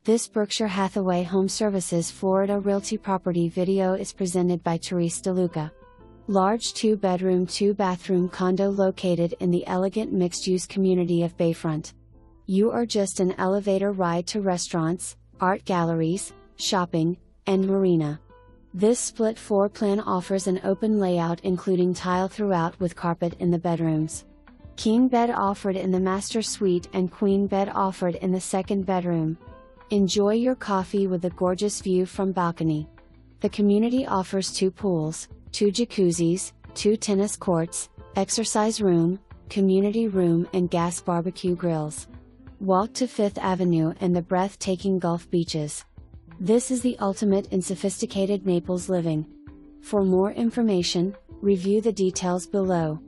This Berkshire Hathaway HomeServices Florida Realty property video is presented by Therese DeLuca. Large 2-bedroom 2-bathroom condo located in the elegant mixed-use community of Bayfront. You are just an elevator ride to restaurants, art galleries, shopping, and marina. This split floor plan offers an open layout including tile throughout with carpet in the bedrooms. King bed offered in the master suite and queen bed offered in the second bedroom. Enjoy your coffee with a gorgeous view from balcony. The community offers 2 pools, 2 jacuzzis, 2 tennis courts, exercise room, community room and gas barbecue grills. Walk to 5th Avenue and the breathtaking Gulf beaches. This is the ultimate in sophisticated Naples living. For more information, review the details below.